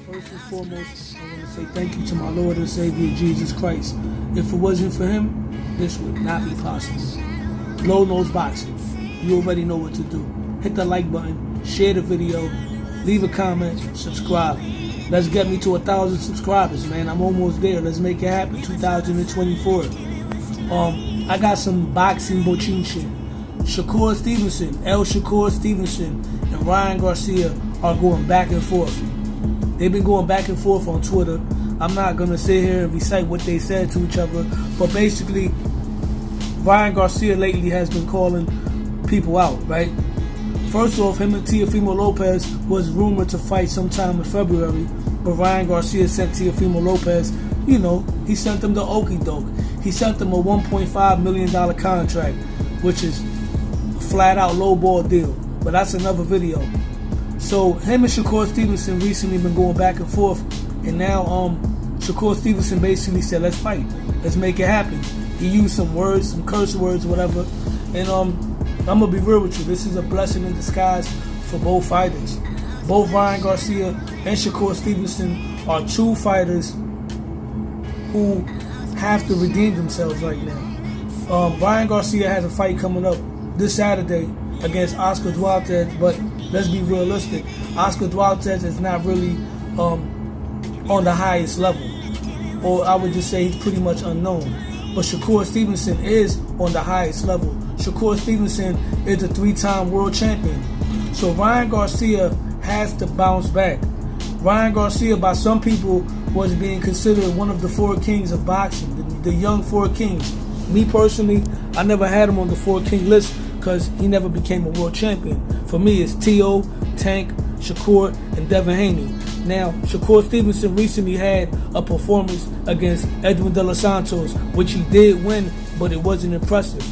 First and foremost, I want to say thank you to my Lord and Savior, Jesus Christ. If it wasn't for him, this would not be possible. Low Nose Boxing, you already know what to do. Hit the like button, share the video, leave a comment, subscribe. Let's get me to 1,000 subscribers, man. I'm almost there. Let's make it happen. 2024. I got some boxing bochinche. Shakur Stevenson, Shakur Stevenson, and Ryan Garcia are going back and forth. They've been going back and forth on Twitter. I'm not going to sit here and recite what they said to each other, but basically, Ryan Garcia lately has been calling people out, right? First off, him and Teofimo Lopez was rumored to fight sometime in February, but Ryan Garcia sent Teofimo Lopez, he sent them the okie doke. He sent them a $1.5 million contract, which is a flat-out lowball deal. But that's another video. So him and Shakur Stevenson recently been going back and forth, and now Shakur Stevenson basically said, let's fight. Let's make it happen. He used some words, some curse words, whatever. And I'm going to be real with you. This is a blessing in disguise for both fighters. Both Ryan Garcia and Shakur Stevenson are two fighters who have to redeem themselves right now. Ryan Garcia has a fight coming up this Saturday against Oscar Duarte, but let's be realistic. Oscar Duarte is not really on the highest level, or I would just say he's pretty much unknown. But Shakur Stevenson is on the highest level. Shakur Stevenson is a 3-time world champion. So Ryan Garcia has to bounce back. Ryan Garcia, by some people, was being considered one of the 4 kings of boxing, the young 4 kings. Me personally, I never had him on the 4 king list because he never became a world champion. For me, it's T.O., Tank, Shakur, and Devin Haney. Now, Shakur Stevenson recently had a performance against Edwin De Los Santos, which he did win, but it wasn't impressive.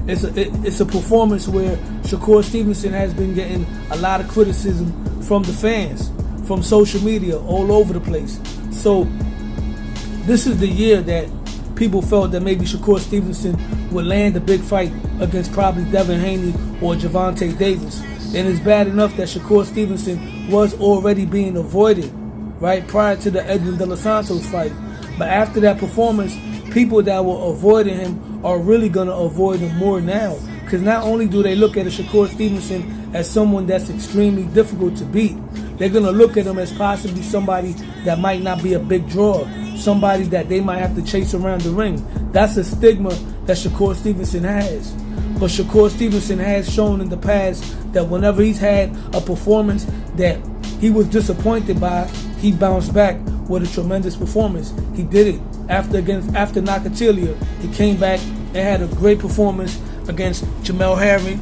It's a performance where Shakur Stevenson has been getting a lot of criticism from the fans, from social media, all over the place. So, this is the year that people felt that maybe Shakur Stevenson would land a big fight against probably Devin Haney or Gervonta Davis. And it's bad enough that Shakur Stevenson was already being avoided, right, prior to the Edwin De Los Santos fight. But after that performance, people that were avoiding him are really going to avoid him more now. Because not only do they look at a Shakur Stevenson as someone that's extremely difficult to beat, they're going to look at him as possibly somebody that might not be a big draw, somebody that they might have to chase around the ring. That's a stigma that Shakur Stevenson has. But Shakur Stevenson has shown in the past that whenever he's had a performance that he was disappointed by, he bounced back with a tremendous performance. He did it after Nakatilia. He came back and had a great performance against Jamel Herring.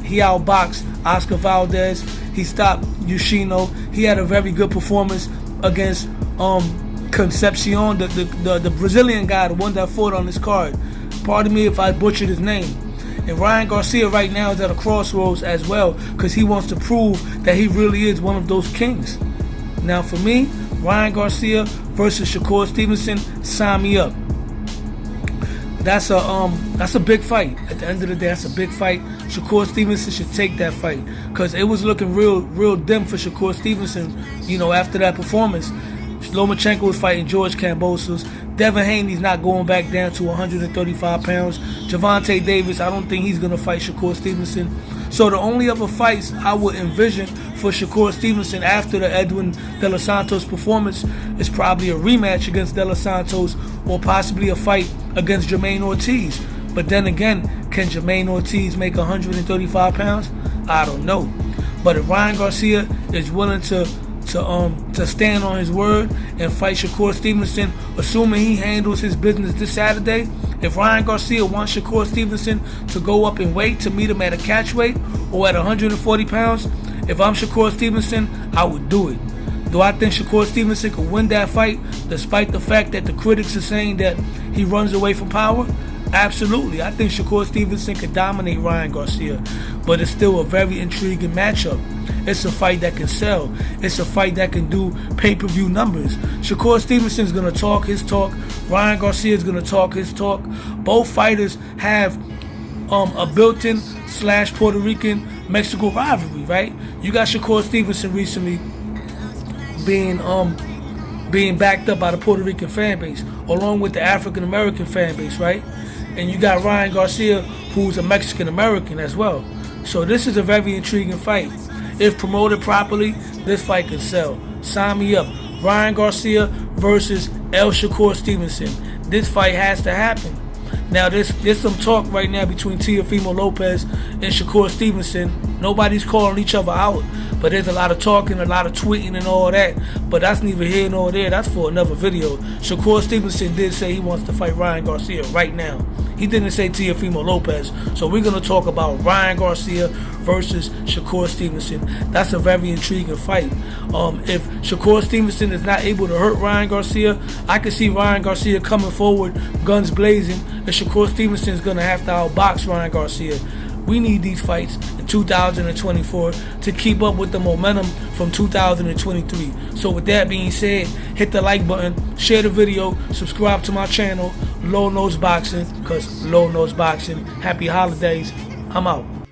He outboxed Oscar Valdez. He stopped Yoshino. He had a very good performance against Concepcion, the Brazilian guy, the one that fought on his card. Pardon me if I butchered his name. And Ryan Garcia right now is at a crossroads as well because he wants to prove that he really is one of those kings. Now for me, Ryan Garcia versus Shakur Stevenson, sign me up. That's a big fight. At the end of the day, that's a big fight. Shakur Stevenson should take that fight because it was looking real dim for Shakur Stevenson, after that performance. Lomachenko was fighting George Kambosos. Devin Haney's not going back down to 135 pounds. Gervonta Davis, I don't think he's going to fight Shakur Stevenson. So the only other fights I would envision for Shakur Stevenson after the Edwin De Los Santos performance is probably a rematch against De Los Santos or possibly a fight against Jermaine Ortiz. But then again, can Jermaine Ortiz make 135 pounds? I don't know. But if Ryan Garcia is willing to stand on his word and fight Shakur Stevenson, assuming he handles his business this Saturday, if Ryan Garcia wants Shakur Stevenson to go up in weight to meet him at a catch weight or at 140 pounds, if I'm Shakur Stevenson, I would do it. Do I think Shakur Stevenson could win that fight despite the fact that the critics are saying that he runs away from power? Absolutely. I think Shakur Stevenson could dominate Ryan Garcia, but it's still a very intriguing matchup. It's a fight that can sell. It's a fight that can do pay-per-view numbers. Shakur Stevenson's going to talk his talk. Ryan Garcia's going to talk his talk. Both fighters have a built-in / Puerto Rican Mexico rivalry, right? You got Shakur Stevenson recently being backed up by the Puerto Rican fan base, along with the African American fan base, right? And you got Ryan Garcia, who's a Mexican American as well. So this is a very intriguing fight. If promoted properly, this fight could sell. Sign me up. Ryan Garcia versus Shakur Stevenson. This fight has to happen. Now, there's some talk right now between Teofimo Lopez and Shakur Stevenson. Nobody's calling each other out, but there's a lot of talking, a lot of tweeting and all that. But that's neither here nor there. That's for another video. Shakur Stevenson did say he wants to fight Ryan Garcia right now. He didn't say Teofimo Lopez. So we're going to talk about Ryan Garcia versus Shakur Stevenson. That's a very intriguing fight. If Shakur Stevenson is not able to hurt Ryan Garcia, I can see Ryan Garcia coming forward, guns blazing, and Shakur Stevenson is going to have to outbox Ryan Garcia. We need these fights in 2024 to keep up with the momentum from 2023. So with that being said, hit the like button, share the video, subscribe to my channel, Low Nose Boxing, because Low Nose Boxing. Happy holidays. I'm out.